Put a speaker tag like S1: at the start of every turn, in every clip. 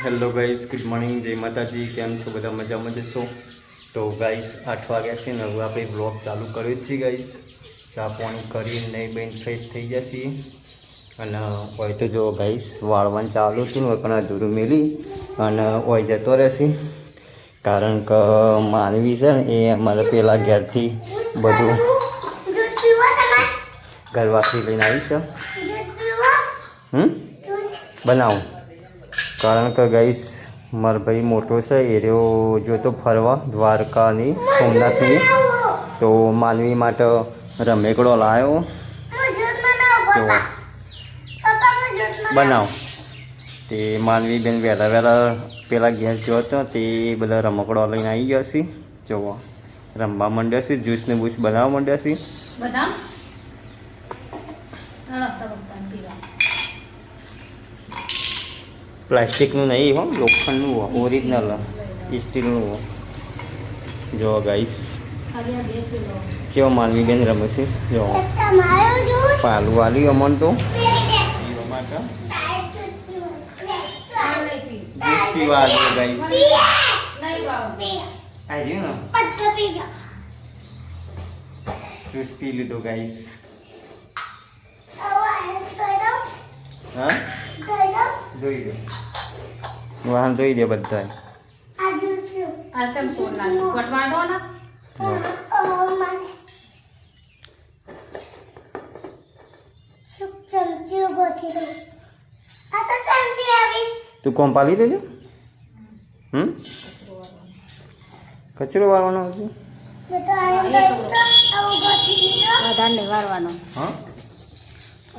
S1: Hello guys, good morning, જય માતાજી. કેમ છો બધા? મજામાં જશો? તો ગાઈસ 8 વાગ્યા છે ને હવે આપણે બ્લોગ ચાલુ કર્યો છે ગાઈસ. ચા પાણી કરીને નહીં બેન ફ્રેશ થઈ જશે અને હોય તો જો ગાઈસ વાળવાનું ચાલુ છે ને પણ અધૂરું મેલી અને હોય જતો રહેશે કારણ કે માનવી છે ને એ અમારે પેલા ઘેરથી બધું ઘરવાસી લઈને આવી છે. બનાવું કારણ કે ગાઈસ મારો ભાઈ મોટો છે એ રહ્યો જોતો ફરવા દ્વારકાની સોમનાથની, તો માનવી માટે રમેકડો લાવ્યો. જો બનાવ તે માનવી બેન વહેલા વહેલા પેલા ઘેર જો હતો તે બધા રમકડો લઈને આવી ગયા છે. જુઓ રમવા માંડ્યા છે, જ્યુસ ને બૂસ બનાવવા માંડ્યા છે. પ્લાસ્ટિકનું નહીં હો, લોખંડનું હો, ઓરિજિનલ સ્ટીલનું હો. જો ગાઈસ કેવો માનવી બેન રમે છે. જો પાલું વાલી અમન તો જ્યુસ પીવા આવ્યો ગાઈસ. જ્યુસ પી લીધો ગાઈસ. હા જોઈ દે વાહન જોઈ દે બધા. તું કોમ પાલી દેજો. કચરો વાળવાનો છે.
S2: વધારે વારવાનો.
S1: હા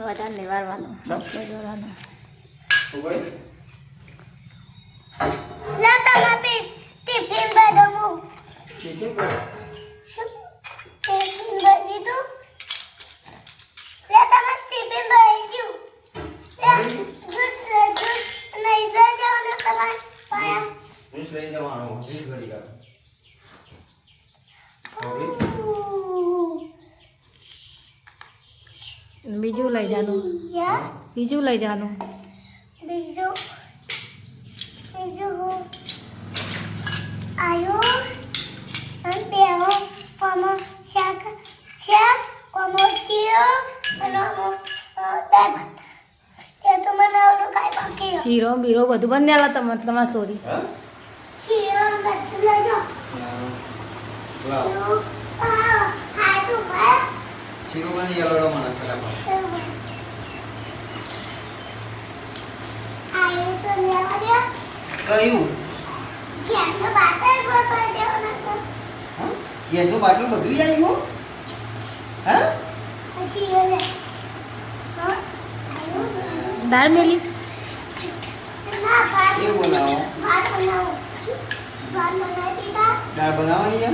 S2: વધારે વારવાનો. બીજું લઈ જાનું. બીજું લઈ જાનું. શીરો બીરો બધું બનેલા તમારા સોરી.
S1: કયું ગેસનું બાટલું બધું આવ્યું? હા
S2: દાળ મેલી
S1: એવું બનાવો. દાળ બનાવવાની છે.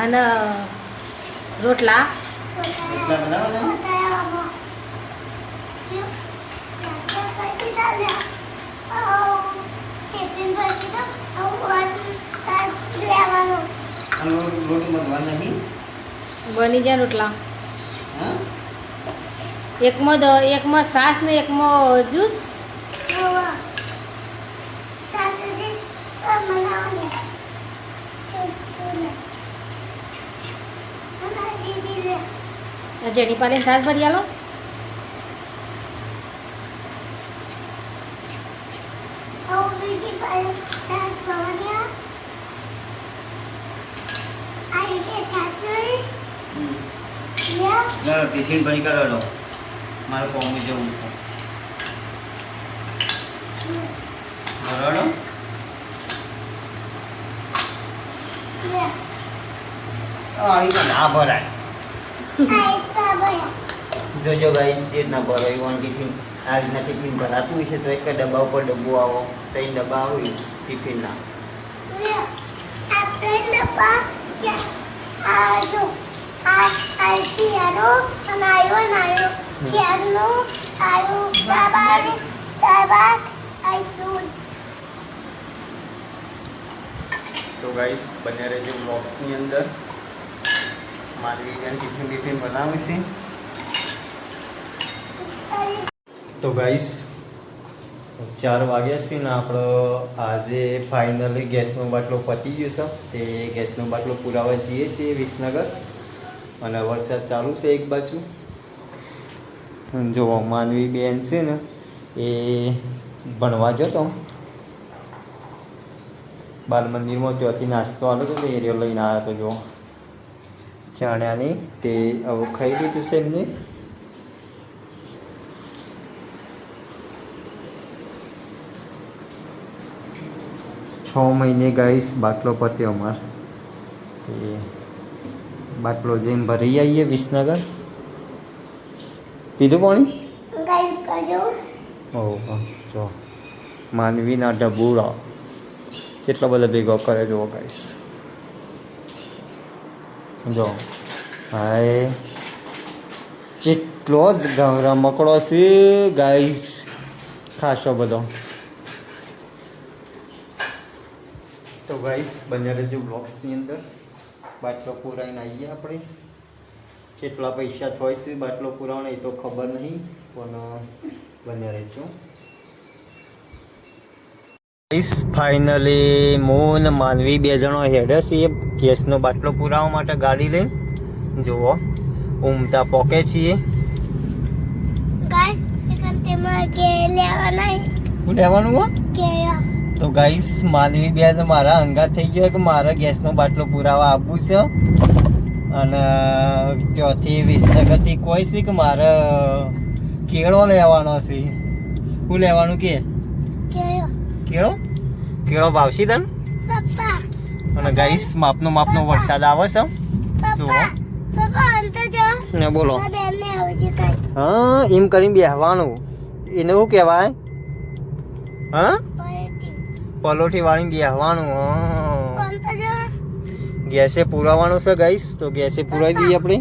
S2: અને રોટલા
S1: એટલા બનાવવાના. રોટી બનવા નહીં.
S2: બની જાય રોટલા.
S1: હા
S2: એકમાં સાસ ને એકમાં જ્યુસ. જેની પાલે સાસ ભરી આલો.
S1: ટિફિન ભરી કરો. મારે કોમી જવું છે. બરાબર ના ભરાય. જોજો ગાઈસ છે ના ભરાય. વન ટિફિન આ રીતના ટિફિન ભરાતું હોય છે તો એક ડબ્બા ઉપર ડબ્બો આવો 3 ડબ્બા હોય ટિફિનના. તો ગાઈસ બને રહેજો બોક્સની અંદર. મારી ટિફિન બનાવી છે. તો ગાઈસ 4 વાગ્યા છે ને આપણો આજે ફાઇનલી ગેસનો બાટલો પતી ગયો છે. તે ગેસનો બાટલો પુરાવા જઈએ છીએ વિસનગર, અને વરસાદ ચાલુ છે એક બાજુ. જો માનવી બેન છે ને એ ભણવા જતો બાલ મંદિરમાં, ત્યાંથી નાસ્તો આવ્યો હતો તો એરિયો લઈને આવ્યો હતો. જો ચણાની તે હવે ખાઈ લીધું છે એમને. છ મહિને ગાઈસ બાટલો પત્યો અમાર. તે બાટલો જઈને ભરી આવીએ વિસનગર. પીધું પાણી? ઓહો, જો માનવીના ડબુડા કેટલા બધા ભેગો કરે જુઓ ગાઈસ. જો હાય કેટલો જ રમકડો છે ગાઈસ, ખાસો બધો. તો ગાઈસ બન્યા રહેજો બ્લોગ્સની અંદર. બાટલો પુરાઈને આવીએ આપણે. કેટલા પૈસા થાય છે બાટલો પુરાવાનો એ તો ખબર નહીં, પણ બન્યા રહેજો. ફાઇનલી હું ને માનવી 2 જણો હેડે છીએ ગેસનો બાટલો પુરાવવા માટે ગાડી લઈને. જુઓ ઉમતા પોકે છીએ. શું લેવાનું હો? તો ગાઈસ માનવી 2 મારા અંગાત થઈ ગયો કે મારે ગેસનો બાટલો પુરાવા આપવું છે, અને ત્યાંથી વિસનગરથી કોઈ છે કે મારે કેળો લેવાનો છે. શું લેવાનું કે? કેળો ભાવશી તને? અને ગાઈસ માપનો વરસાદ આવે છે. જુઓ ને બોલો. હા એમ કરીને બેહવાનું. એને શું કહેવાય? હા પલોઠી વાળી બેહવાનું. ગેસે પુરાવાનું છે ગાઈસ, તો ગેસે પુરાવી દઈએ આપણે.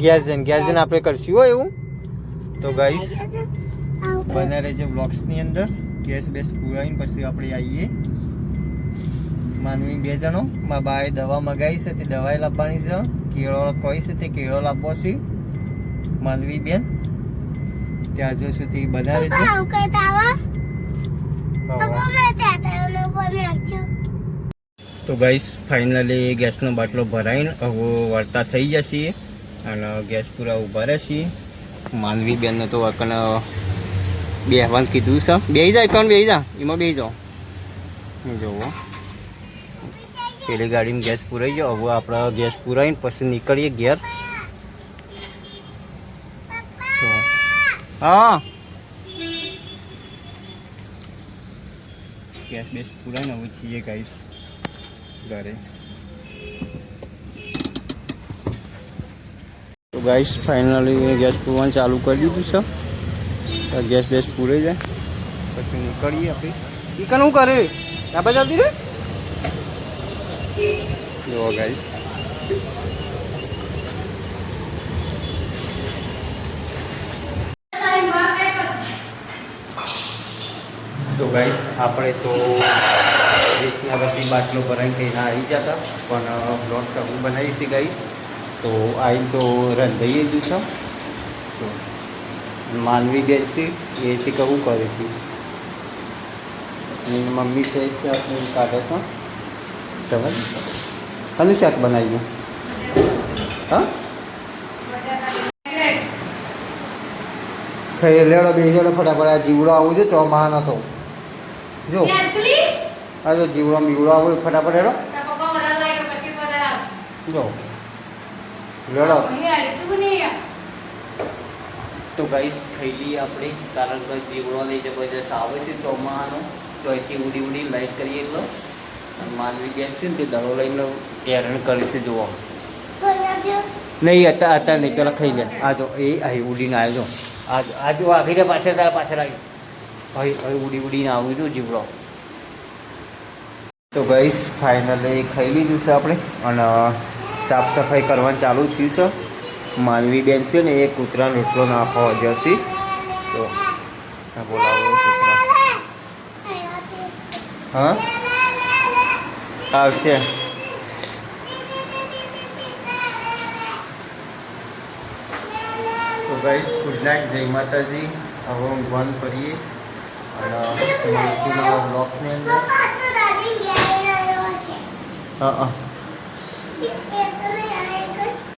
S1: ગેસ જઈને આપણે કરશું હોય એવું. તો ગાઈસ બને રહેજો બ્લોગ્સની અંદર. ગેસ પુરાવીને પછી આપણે આવીએ. માનવી 2 જણો. મારા બાએ દવા મગાવી છે, તે દવાઈ લાવવાની છે. કેળો કોઈ છે તે કેળો લાવવો છે. માનવી બેન ત્યાં જો સુધી બના રહેજો. તો ગાઈસ ફાઇનલી ગેસનો બાટલો ભરાઈને હવે વળતા થઈ જશે, અને ગેસ પૂરા ઊભા રહેશે. માનવી બેનને તો અકણ બેહવાનું કીધું છે. બેસી જાય કોણ? બેસી જા, એમાં બેસી જાઓ. જુઓ પેલી ગાડીમાં ગેસ પૂરાઈ ગયો. હવે આપણે ગેસ પૂરાઈને પછી નીકળીએ ઘેર. હા ગેસ પૂરાઈને હવે છીએ ગાઈસ ઘરે. તો ગાઈસ ફાઇનલી ગેસ પૂરવાનું ચાલુ કરી દીધું છે. તો ગેસ પૂરાઈ જાય પછી નીકળીએ આપણે. ચિકન શું કરે? આપણે જલ્દી રે. જુઓ ગાઈસ તો ગાઈસ આપણે તો વિસનગરથી બાટલો ભરાઈને કહીને આવી જતા, પણ બ્લોગ સગું બનાવી છે ગાઈસ. તો આવી તો રંધાઈ જ છે. તો માનવી બેસી એ છે કહું કરે છે. મમ્મી છે આપણે કાઢે છે. તમે કનું શાક બનાવ્યું? હા ખાઈ લેડો બે જોડે ફટાફટ. આ જીવડો આવું છે ચોમાહાનો તો. જો આ જો જીવડો બીવડો આવું ફટાફટ હેડો. જો લેડો. તો ગાઈસ ખાઈ લઈએ આપણે, કારણ કે જીવડો નહીં જબરજસ્ત આવે છે ચોમાહાનો. ચોથી ઉડી લાઈટ કરીએ એટલો. માનવી બેન છે ને તે દડો લઈને હેરાન કરે છે. જુઓ નહીં અત્યારે નહીં, પેલા ખાઈ લે. આ જો એ અહીં ઉડીને આવ્યો. આ જો આખી પાછળ આવી. હવે ઉડીને આવ્યું હતું જીવડો. તો ગાઈસ ફાઇનલી ખાઈ લીધું છે આપણે, અને સાફ સફાઈ કરવાનું ચાલુ થયું છે. માનવી બેન છે ને એ કૂતરાનો રોટલો નાખવા જશે. તો બોલાવો કૂતરા. હા આવશે. તો ગાઈસ ગુડ નાઇટ, જય માતાજી. હવે ઊંઘવાનું કરીએ અને મળીશું નવા બ્લોગ્સની અંદર. હા હા